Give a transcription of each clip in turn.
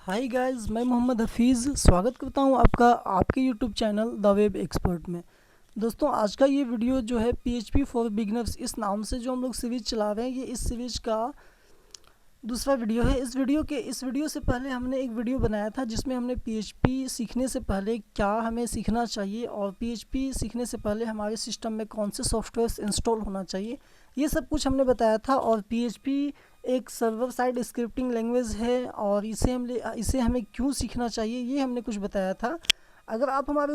Hi guys, मैं मोहम्मद हफीज़ स्वागत करता हूं आपका आपके YouTube channel the web expert में। दोस्तों, आज का ये वीडियो जो है पीएचपी फॉर बिगनर्स इस नाम से जो हम लोग सीरीज़ चला रहे हैं, ये इस सीरीज़ का दूसरा वीडियो है। इस वीडियो से पहले हमने एक वीडियो बनाया था जिसमें हमने पीएचपी सीखने से पहले क्या हमें सीखना चाहिए और पीएचपी सीखने से पहले हमारे सिस्टम में कौन से सॉफ्टवेयर इंस्टॉल होना चाहिए, ये सब कुछ हमने बताया था। और पीएचपी एक सर्वर साइड स्क्रिप्टिंग लैंग्वेज है और इसे हमें क्यों सीखना चाहिए ये हमने कुछ बताया था। अगर आप हमारे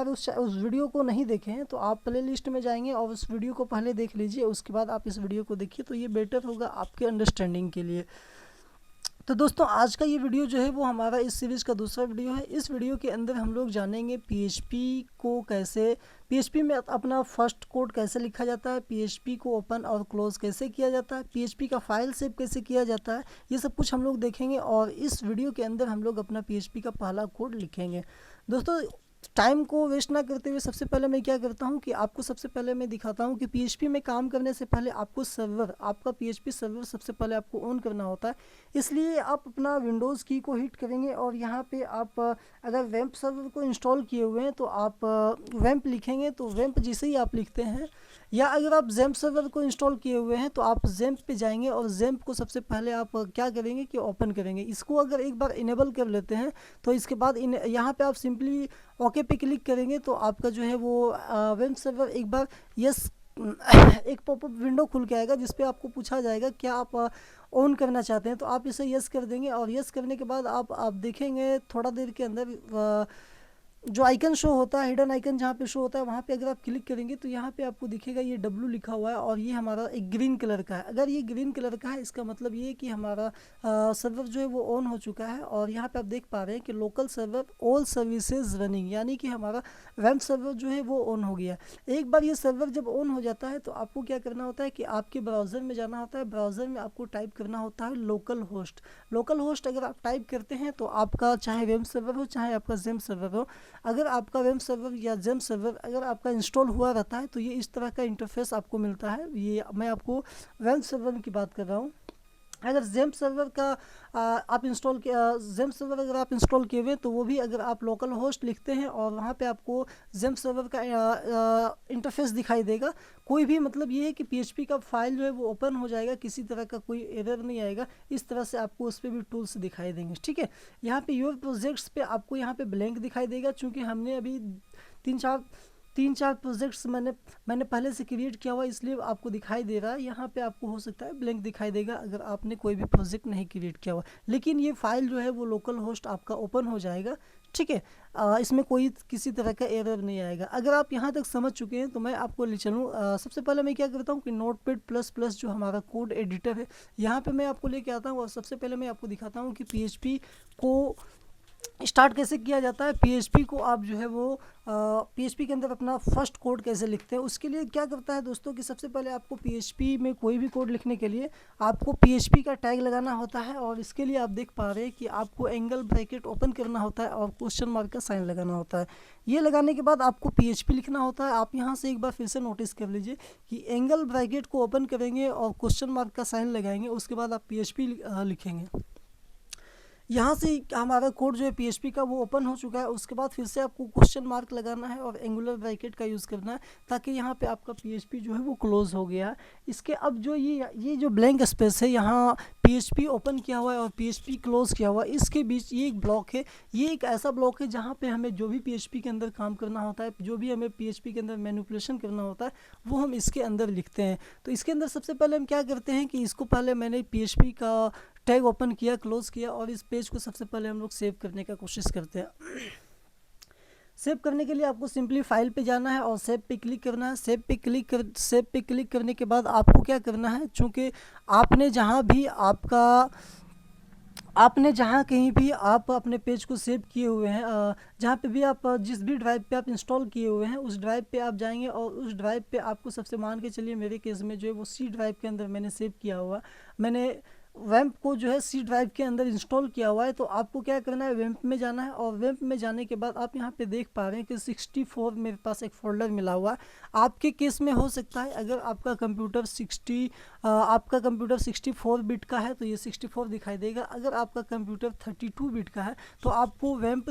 उस वीडियो को नहीं देखे हैं तो आप प्ले लिस्ट में जाएंगे और उस वीडियो को पहले देख लीजिए, उसके बाद आप इस वीडियो को देखिए, तो ये बेटर होगा आपके अंडरस्टैंडिंग के लिए। तो दोस्तों, आज का ये वीडियो जो है वो हमारा इस सीरीज़ का दूसरा वीडियो है। इस वीडियो के अंदर हम लोग जानेंगे पीएचपी में अपना फर्स्ट कोड कैसे लिखा जाता है, पीएचपी को ओपन और क्लोज कैसे किया जाता है, पीएचपी का फाइल सेव कैसे किया जाता है, ये सब कुछ हम लोग देखेंगे। और इस वीडियो के अंदर हम लोग अपना पीएचपी का पहला कोड लिखेंगे। दोस्तों, टाइम को वेस्ट ना करते हुए सबसे पहले मैं क्या करता हूँ कि आपको सबसे पहले मैं दिखाता हूँ कि पीएचपी में काम करने से पहले आपका पीएचपी सर्वर सबसे पहले आपको ऑन करना होता है। इसलिए आप अपना विंडोज़ की को हिट करेंगे और यहाँ पे आप अगर वैम्प सर्वर को इंस्टॉल किए हुए हैं तो आप वैम्प लिखेंगे। तो वैम्प जैसे ही आप लिखते हैं, या अगर आप जेम्प सर्वर को इंस्टॉल किए हुए हैं तो आप जेम्प पे जाएंगे और जेम्प को सबसे पहले आप क्या करेंगे कि ओपन करेंगे। इसको अगर एक बार इनेबल कर लेते हैं तो इसके बाद यहाँ पे आप सिंपली ओके पे क्लिक करेंगे तो आपका जो है वो वेब सर्वर एक बार यस एक पॉपअप विंडो खुल के आएगा जिस पे आपको पूछा जाएगा क्या आप ऑन करना चाहते हैं। तो आप इसे यस कर देंगे और यस करने के बाद आप देखेंगे थोड़ा देर के अंदर जो आइकन शो होता है, हिडन आइकन जहाँ पे शो होता है, वहाँ पे अगर आप क्लिक करेंगे तो यहाँ पे आपको दिखेगा ये W लिखा हुआ है और ये हमारा एक ग्रीन कलर का है। अगर ये ग्रीन कलर का है इसका मतलब ये है कि हमारा सर्वर जो है वो ऑन हो चुका है। और यहाँ पे आप देख पा रहे हैं कि local server all services running, यानी कि हमारा वेब सर्वर जो है वो ऑन हो गया। एक बार ये सर्वर जब ऑन हो जाता है तो आपको क्या करना होता है कि आपके ब्राउज़र में जाना होता है। ब्राउज़र में आपको टाइप करना होता है लोकल होस्ट अगर आप टाइप करते हैं तो आपका चाहे वेब सर्वर हो चाहे आपका जेम सर्वर हो, अगर आपका वेब सर्वर या जेम सर्वर अगर आपका इंस्टॉल हुआ रहता है तो ये इस तरह का इंटरफेस आपको मिलता है। ये मैं आपको वेब सर्वर की बात कर रहा हूँ। अगर जेम सर्वर का जेम सर्वर अगर आप इंस्टॉल किए हुए तो वो भी अगर आप लोकल होस्ट लिखते हैं और वहाँ पे आपको जेम सर्वर का इंटरफेस दिखाई देगा। कोई भी मतलब ये है कि पीएचपी का फाइल जो है वो ओपन हो जाएगा, किसी तरह का कोई एरर नहीं आएगा। इस तरह से आपको उस पर भी टूल्स दिखाई देंगे। ठीक है, यहाँ पे योर प्रोजेक्ट्स पे आपको यहाँ पे ब्लैंक दिखाई देगा, चूँकि हमने अभी तीन चार तीन चार प्रोजेक्ट्स मैंने पहले से क्रिएट किया हुआ, इसलिए आपको दिखाई दे रहा है। यहाँ पे आपको हो सकता है ब्लैंक दिखाई देगा अगर आपने कोई भी प्रोजेक्ट नहीं क्रिएट किया हुआ, लेकिन ये फाइल जो है वो लोकल होस्ट आपका ओपन हो जाएगा। ठीक है, इसमें कोई किसी तरह का एरर नहीं आएगा। अगर आप यहाँ तक समझ चुके हैं तो मैं आपको ले चलूँ। सबसे पहले मैं क्या करता हूँ कि नोटपैड प्लस प्लस जो हमारा कोड एडिटर है यहाँ पे मैं आपको लेके आता हूँ और सबसे पहले मैं आपको दिखाता हूँ कि पीएचपी को स्टार्ट कैसे किया जाता है। पीएचपी को आप जो है वो पीएचपी के अंदर अपना फर्स्ट कोड कैसे लिखते हैं, उसके लिए क्या करता है दोस्तों कि सबसे पहले आपको पीएचपी में कोई भी कोड लिखने के लिए आपको पीएचपी का टैग लगाना होता है। और इसके लिए आप देख पा रहे हैं कि आपको एंगल ब्रैकेट ओपन करना होता है और क्वेश्चन मार्क का साइन लगाना होता है। ये लगाने के बाद आपको पीएचपी लिखना होता है। आप यहाँ से एक बार फिर से नोटिस कर लीजिए कि एंगल ब्रैकेट को ओपन करेंगे और क्वेश्चन मार्क का साइन लगाएंगे, उसके बाद आप पीएचपी लिखेंगे। यहाँ से हमारा कोड जो है पीएचपी का वो ओपन हो चुका है। उसके बाद फिर से आपको क्वेश्चन मार्क लगाना है और एंगुलर ब्रैकेट का यूज़ करना है ताकि यहाँ पे आपका पीएचपी जो है वो क्लोज हो गया है। इसके अब जो ये जो ब्लैंक स्पेस है, यहाँ पीएचपी ओपन किया हुआ है और पीएचपी क्लोज किया हुआ है, इसके बीच ये एक ब्लॉक है। ये एक ऐसा ब्लॉक है जहाँ पे हमें जो भी पीएचपी के अंदर काम करना होता है, जो भी हमें पीएचपी के अंदर मैनिपुलेशन करना होता है, वो हम इसके अंदर लिखते हैं। तो इसके अंदर सबसे पहले हम क्या करते हैं कि इसको पहले मैंने पीएचपी का टैग ओपन किया, क्लोज किया और इस पेज को सबसे पहले हम लोग सेव करने का कोशिश करते हैं। सेव करने के लिए आपको सिंपली फाइल पे जाना है और सेव पे क्लिक करना है। सेव पे क्लिक करने के बाद आपको क्या करना है, चूँकि आपने जहाँ कहीं भी आप अपने पेज को सेव किए हुए हैं, जहाँ पे भी आप जिस भी ड्राइव पे आप इंस्टॉल किए हुए हैं उस ड्राइव पे आप जाएंगे और उस ड्राइव पे आपको सबसे मान के चलिए मेरे केस में जो है वो सी ड्राइव के अंदर मैंने सेव किया हुआ। मैंने वैम्प को जो है सी ड्राइव के अंदर इंस्टॉल किया हुआ है, तो आपको क्या करना है, वैम्प में जाना है। और वैम्प में जाने के बाद आप यहाँ पे देख पा रहे हैं कि 64 मेरे पास एक फ़ोल्डर मिला हुआ है। आपके केस में हो सकता है अगर आपका कंप्यूटर 64 बिट का है तो ये 64 दिखाई देगा। अगर आपका कंप्यूटर 32 बिट का है तो आपको वैम्प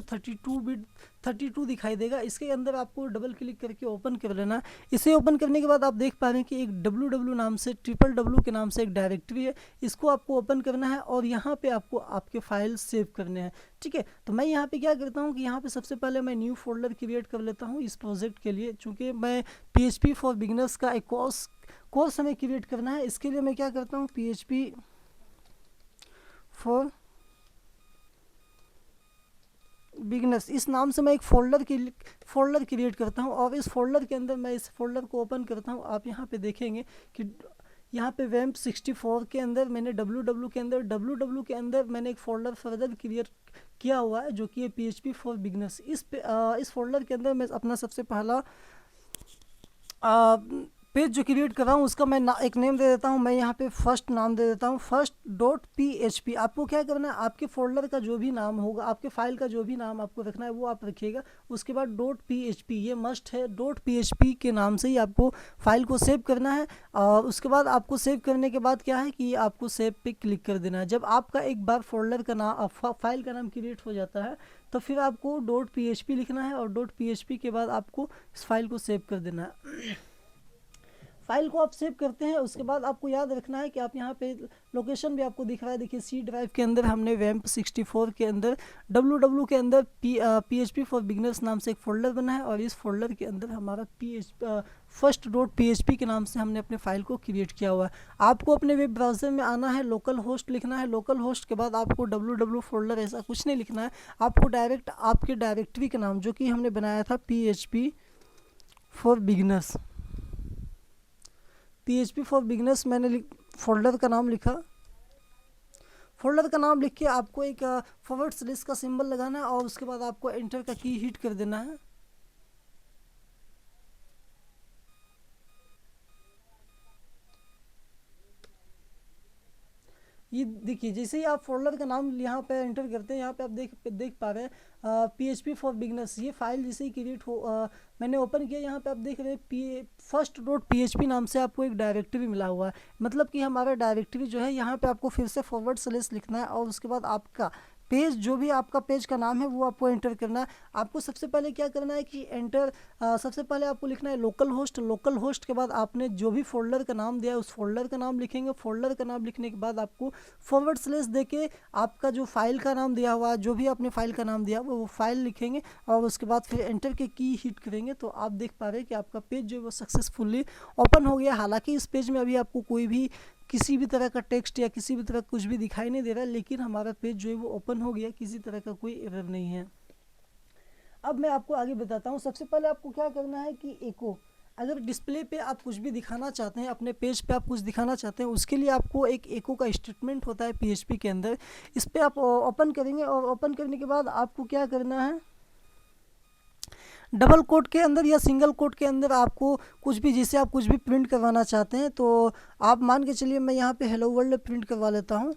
32 दिखाई देगा। इसके अंदर आपको डबल क्लिक करके ओपन कर लेना है। इसे ओपन करने के बाद आप देख पा रहे हैं कि एक www नाम से www के नाम से एक डायरेक्टरी है, इसको आपको ओपन करना है और यहाँ पे आपको आपके फाइल सेव करने हैं। ठीक है, तो मैं यहाँ पे क्या करता हूँ कि यहाँ पे सबसे पहले मैं न्यू फोल्डर क्रिएट कर लेता हूँ इस प्रोजेक्ट के लिए। चूँकि मैं PHP फॉर बिगनर्स का एक कोर्स हमें क्रिएट करना है, इसके लिए मैं क्या करता हूँ, PHP फॉर बिगनर्स इस नाम से मैं एक फ़ोल्डर क्रिएट करता हूँ और इस फोल्डर के अंदर मैं इस फोल्डर को ओपन करता हूँ। आप यहाँ पे देखेंगे कि यहाँ पे वैम्प 64 के अंदर मैंने www के अंदर मैंने एक फ़ोल्डर फर्दर क्रिएट किया हुआ है जो कि है PHP फॉर बिगनर्स। इस फोल्डर के अंदर मैं अपना सबसे पहला पेज जो क्रिएट कर रहा हूँ उसका मैं एक नेम दे देता हूँ। मैं यहाँ पे फर्स्ट नाम दे देता हूँ, first.php। आपको क्या करना है, आपके फोल्डर का जो भी नाम होगा, आपके फाइल का जो भी नाम आपको रखना है वो आप रखिएगा। उसके बाद .php ये मस्ट है, .php के नाम से ही आपको फाइल को सेव करना है। और उसके बाद आपको सेव करने के बाद क्या है कि आपको सेव पे क्लिक कर देना है। जब आपका एक बार फोल्डर का नाम फाइल का नाम क्रिएट हो जाता है तो फिर आपको .php लिखना है और .php के बाद आपको इस फाइल को सेव कर देना है। फाइल को आप सेव करते हैं, उसके बाद आपको याद रखना है कि आप यहाँ पे लोकेशन भी आपको दिख रहा है, देखिए सी ड्राइव के अंदर हमने वैम्प 64 के अंदर www के अंदर PHP फॉर बिगनर्स नाम से एक फ़ोल्डर बना है और इस फोल्डर के अंदर हमारा first.php के नाम से हमने अपने फाइल को क्रिएट किया हुआ है। आपको अपने वेब ब्राउज़र में आना है, लोकल होस्ट लिखना है, लोकल होस्ट के बाद आपको www फोल्डर ऐसा कुछ नहीं लिखना है, आपको डायरेक्ट आपके डायरेक्टरी का नाम जो कि हमने बनाया था PHP for beginners, PHP for beginners मैंने फोल्डर का नाम लिखा। फोल्डर का नाम लिख के आपको एक फॉरवर्ड स्लैश का सिंबल लगाना है और उसके बाद आपको एंटर का की हिट कर देना है। ये देखिए जैसे ही आप फोल्डर का नाम यहाँ पे एंटर करते हैं, यहाँ पे आप देख पा रहे हैं PHP फॉर बिगनर्स। ये फाइल जैसे ही क्रिएट हो मैंने ओपन किया, यहाँ पे आप देख रहे हैं first.php नाम से आपको एक डायरेक्टरी मिला हुआ है। मतलब कि हमारा डायरेक्टरी जो है यहाँ पे आपको फिर से फॉरवर्ड स्लैश लिखना है और उसके बाद आपका पेज जो भी आपका पेज का नाम है वो आपको एंटर करना है। आपको सबसे पहले क्या करना है कि सबसे पहले आपको लिखना है लोकल होस्ट के बाद आपने जो भी फोल्डर का नाम दिया है उस फोल्डर का नाम लिखेंगे। फोल्डर का नाम लिखने के बाद आपको फॉरवर्ड स्लैश देके आपका जो फाइल का नाम दिया हुआ है, जो भी आपने फाइल का नाम दिया हुआ वो फाइल लिखेंगे और उसके बाद फिर एंटर के की हिट करेंगे तो आप देख पा रहे हैं कि आपका पेज जो है वो सक्सेसफुली ओपन हो गया। हालांकि इस पेज में अभी आपको कोई भी किसी भी तरह का टेक्स्ट या किसी भी तरह कुछ भी दिखाई नहीं दे रहा है, लेकिन हमारा पेज जो है वो ओपन हो गया, किसी तरह का कोई एरर नहीं है। अब मैं आपको आगे बताता हूँ। सबसे पहले आपको क्या करना है कि एको, अगर डिस्प्ले पे आप कुछ भी दिखाना चाहते हैं, अपने पेज पे आप कुछ दिखाना चाहते हैं, उसके लिए आपको एक एको का स्टेटमेंट होता है PHP के अंदर। इस पर आप ओपन करेंगे और ओपन करने के बाद आपको क्या करना है, डबल कोट के अंदर या सिंगल कोट के अंदर आपको कुछ भी, जैसे आप कुछ भी प्रिंट करवाना चाहते हैं तो आप मान के चलिए मैं यहाँ पे हेलो वर्ल्ड प्रिंट करवा लेता हूँ।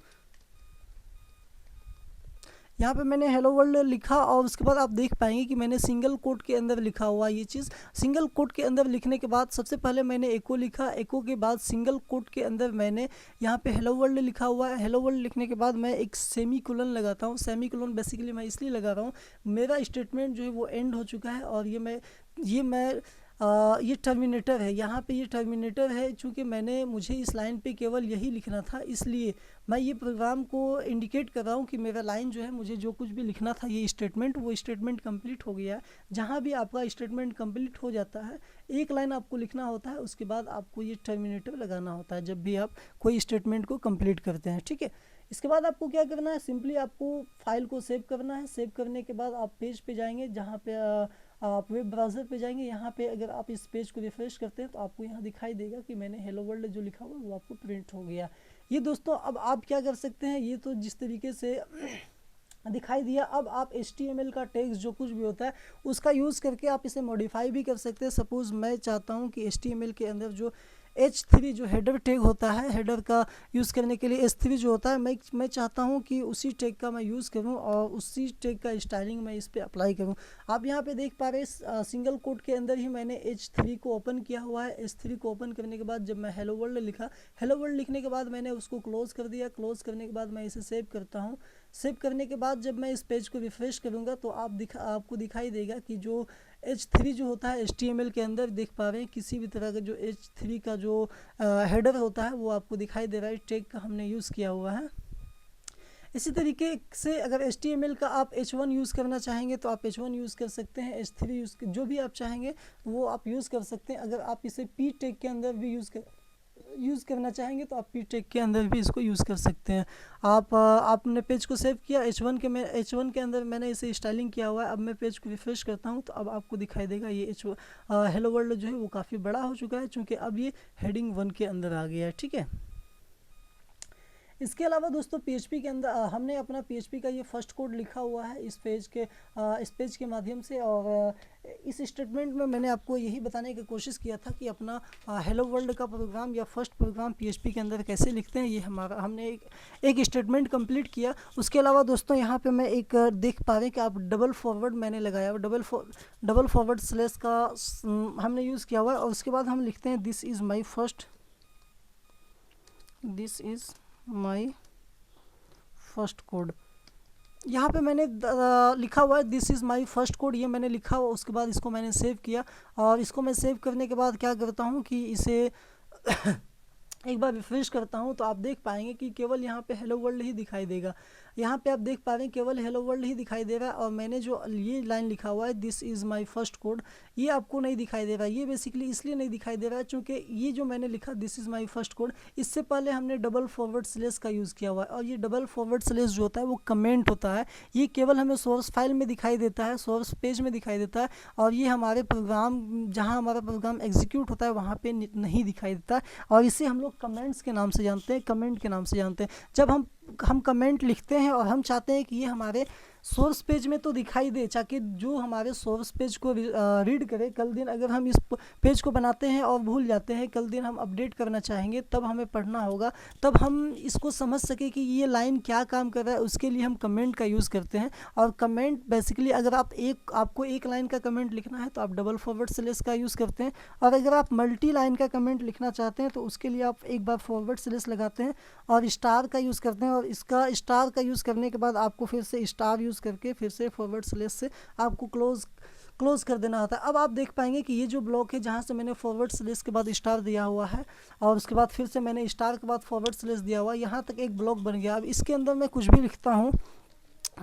यहाँ पे मैंने हेलो वर्ल्ड लिखा और उसके बाद आप देख पाएंगे कि मैंने सिंगल कोट के अंदर लिखा हुआ ये चीज़। सिंगल कोट के अंदर लिखने के बाद सबसे पहले मैंने एको लिखा, एको के बाद सिंगल कोट के अंदर मैंने यहाँ पे हेलो वर्ल्ड लिखा हुआ है। हेलो वर्ल्ड लिखने के बाद मैं एक सेमीकोलन लगाता हूँ। सेमीकोलन बेसिकली मैं इसलिए लगा रहा हूँ, मेरा स्टेटमेंट जो है वो एंड हो चुका है और ये टर्मिनेटर है। यहाँ पे ये टर्मिनेटर है, चूँकि मुझे इस लाइन पे केवल यही लिखना था, इसलिए मैं ये प्रोग्राम को इंडिकेट कर रहा हूँ कि मेरा लाइन जो है, मुझे जो कुछ भी लिखना था ये स्टेटमेंट, वो स्टेटमेंट कंप्लीट हो गया है। जहाँ भी आपका स्टेटमेंट कंप्लीट हो जाता है, एक लाइन आपको लिखना होता है, उसके बाद आपको ये टर्मिनेटर लगाना होता है जब भी आप कोई स्टेटमेंट को कंप्लीट करते हैं। ठीक है, इसके बाद आपको क्या करना है, सिंपली आपको फाइल को सेव करना है। सेव करने के बाद आप पेज पे जाएंगे, जहाँ पे आप वेब ब्राउज़र पे जाएंगे। यहाँ पे अगर आप इस पेज को रिफ्रेश करते हैं तो आपको यहाँ दिखाई देगा कि मैंने हेलो वर्ल्ड जो लिखा हुआ वो आपको प्रिंट हो गया। ये दोस्तों अब आप क्या कर सकते हैं, ये तो जिस तरीके से दिखाई दिया, अब आप HTML का टेक्स्ट जो कुछ भी होता है उसका यूज़ करके आप इसे मॉडिफाई भी कर सकते हैं। सपोज़ मैं चाहता हूँ कि HTML के अंदर जो H3 जो हेडर टैग होता है, हेडर का यूज़ करने के लिए H3 जो होता है, मैं चाहता हूँ कि उसी टैग का मैं यूज़ करूँ और उसी टैग का स्टाइलिंग मैं इस पर अप्लाई करूँ। आप यहाँ पे देख पा रहे हैं सिंगल कोट के अंदर ही मैंने H3 को ओपन किया हुआ है। H3 को ओपन करने के बाद जब मैं हेलो वर्ल्ड लिखा, हेलो वर्ल्ड लिखने के बाद मैंने उसको क्लोज़ कर दिया। क्लोज़ करने के बाद मैं इसे सेव करता हूँ। सेव करने के बाद जब मैं इस पेज को रिफ्रेश करूँगा तो आपको दिखाई देगा कि जो H3 जो होता है HTML के अंदर देख पा रहे हैं, किसी भी तरह का जो H3 का जो हेडर होता है वो आपको दिखाई दे रहा है, टैग का हमने यूज़ किया हुआ है। इसी तरीके से अगर HTML का आप H1 यूज़ करना चाहेंगे तो आप H1 यूज़ कर सकते हैं, H3 जो भी आप चाहेंगे वो आप यूज़ कर सकते हैं। अगर आप इसे P टैग के अंदर भी यूज़ करना चाहेंगे तो आप P टैग के अंदर भी इसको यूज़ कर सकते हैं। आपने पेज को सेव किया, H1 के अंदर मैंने इसे स्टाइलिंग किया हुआ है। अब मैं पेज को रिफ्रेश करता हूं तो अब आपको दिखाई देगा ये हेलो वर्ल्ड जो है वो काफ़ी बड़ा हो चुका है, चूँकि अब ये हेडिंग 1 के अंदर आ गया है। ठीक है, इसके अलावा दोस्तों PHP के अंदर हमने अपना PHP का ये फर्स्ट कोड लिखा हुआ है इस पेज के माध्यम से, और इस स्टेटमेंट में मैंने आपको यही बताने की कोशिश किया था कि अपना हेलो वर्ल्ड का प्रोग्राम या फर्स्ट प्रोग्राम PHP के अंदर कैसे लिखते हैं। ये हमने एक स्टेटमेंट कंप्लीट किया। उसके अलावा दोस्तों यहाँ पे मैं एक देख पा रहे हैं कि आप डबल फॉरवर्ड मैंने लगाया हुआ, डबल फॉरवर्ड स्लैश का हमने यूज़ किया हुआ है। और उसके बाद हम लिखते हैं this is my first code. यहाँ पे मैंने लिखा हुआ है this is my first code, ये मैंने लिखा हुआ। उसके बाद इसको मैंने सेव किया, और इसको मैं सेव करने के बाद क्या करता हूँ कि इसे एक बार रिफ्रेश करता हूँ तो आप देख पाएंगे कि केवल यहाँ पे हेलो वर्ल्ड ही दिखाई देगा। यहाँ पे आप देख पा रहे हैं केवल हेलो वर्ल्ड ही दिखाई दे रहा है, और मैंने जो ये लाइन लिखा हुआ है this is my first code, ये आपको नहीं दिखाई दे रहा है। ये बेसिकली इसलिए नहीं दिखाई दे रहा है क्योंकि ये जो मैंने लिखा this is my first code, इससे पहले हमने डबल फॉरवर्ड स्लैश का यूज़ किया हुआ है, और ये डबल फॉरवर्ड स्लैश जो होता है वो कमेंट होता है। ये केवल हमें सोर्स फाइल में दिखाई देता है, सोर्स पेज में दिखाई देता है, और ये हमारे प्रोग्राम जहाँ हमारा प्रोग्राम एग्जीक्यूट होता है वहाँ पर नहीं दिखाई देता, और इसे हम लोग कमेंट्स के नाम से जानते हैं, कमेंट के नाम से जानते हैं। जब हम कमेंट लिखते हैं और हम चाहते हैं कि ये हमारे सोर्स पेज में तो दिखाई दे, ताकि जो हमारे सोर्स पेज को रीड करे, कल दिन अगर हम इस पेज को बनाते हैं और भूल जाते हैं, कल दिन हम अपडेट करना चाहेंगे, तब हमें पढ़ना होगा, तब हम इसको समझ सके कि ये लाइन क्या काम कर रहा है, उसके लिए हम कमेंट का यूज़ करते हैं। और कमेंट बेसिकली अगर आपको एक लाइन का कमेंट लिखना है तो आप डबल फॉरवर्ड स्लैश का यूज़ करते हैं, और अगर आप मल्टी लाइन का कमेंट लिखना चाहते हैं तो उसके लिए आप एक बार फॉरवर्ड स्लैश लगाते हैं और स्टार का यूज़ करते हैं, और इसका स्टार का यूज़ करने के बाद आपको फिर से स्टार यूज़ करके फिर से फॉरवर्ड स्लैश से आपको क्लोज कर देना होता है। अब आप देख पाएंगे कि ये जो ब्लॉक है जहाँ से मैंने फॉरवर्ड स्लैश के बाद स्टार दिया हुआ है और उसके बाद फिर से मैंने स्टार के बाद फॉरवर्ड स्लैश दिया हुआ है, यहाँ तक एक ब्लॉक बन गया। अब इसके अंदर मैं कुछ भी लिखता हूँ,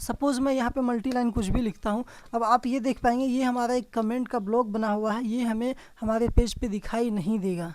सपोज़ मैं यहाँ पे मल्टी लाइन कुछ भी लिखता हूँ, अब आप ये देख पाएंगे ये हमारा एक कमेंट का ब्लॉक बना हुआ है, ये हमें हमारे पेज पे दिखाई नहीं देगा।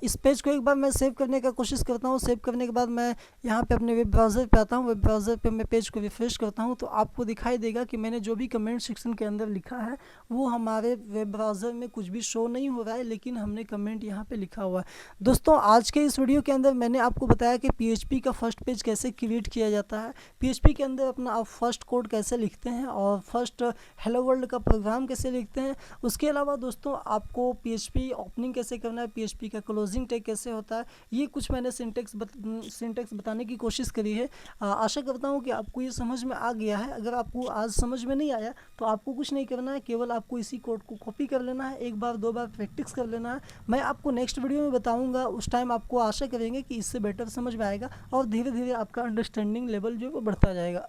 इस पेज को एक बार मैं सेव करने का कोशिश करता हूँ। सेव करने के बाद मैं यहाँ पे अपने वेब ब्राउज़र पे आता हूँ। वेब ब्राउज़र पे मैं पेज को रिफ्रेश करता हूँ तो आपको दिखाई देगा कि मैंने जो भी कमेंट सेक्शन के अंदर लिखा है वो हमारे वेब ब्राउज़र में कुछ भी शो नहीं हो रहा है, लेकिन हमने कमेंट यहाँ पे लिखा हुआ है। दोस्तों आज के इस वीडियो के अंदर मैंने आपको बताया कि PHP का फर्स्ट पेज कैसे क्रिएट किया जाता है, PHP के अंदर अपना आप फर्स्ट कोड कैसे लिखते हैं और फर्स्ट हेलो वर्ल्ड का प्रोग्राम कैसे लिखते हैं। उसके अलावा दोस्तों आपको PHP ओपनिंग कैसे करना है, PHP का क्लोजिंग टैग कैसे होता है, ये कुछ मैंने सिंटेक्स बताने की कोशिश करी है। आशा करता हूँ कि आपको ये समझ में आ गया है। अगर आपको आज समझ में नहीं आया तो आपको कुछ नहीं करना है, केवल आपको इसी कोड को कॉपी कर लेना है, एक बार दो बार प्रैक्टिस कर लेना है। मैं आपको नेक्स्ट वीडियो में बताऊँगा, उस टाइम आपको आशा करेंगे कि इससे बेटर समझ में आएगा और धीरे धीरे आपका अंडरस्टैंडिंग लेवल जो है वो बढ़ता जाएगा।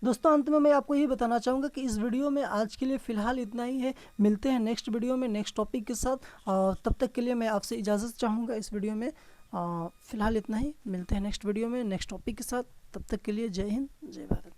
दोस्तों अंत में मैं आपको यही बताना चाहूँगा कि इस वीडियो में आज के लिए फ़िलहाल इतना ही है। मिलते हैं नेक्स्ट वीडियो में नेक्स्ट टॉपिक के साथ, और तब तक के लिए मैं आपसे इजाज़त चाहूँगा इस वीडियो में। फ़िलहाल इतना ही, मिलते हैं नेक्स्ट वीडियो में नेक्स्ट टॉपिक के साथ। तब तक के लिए जय हिंद, जय भारत।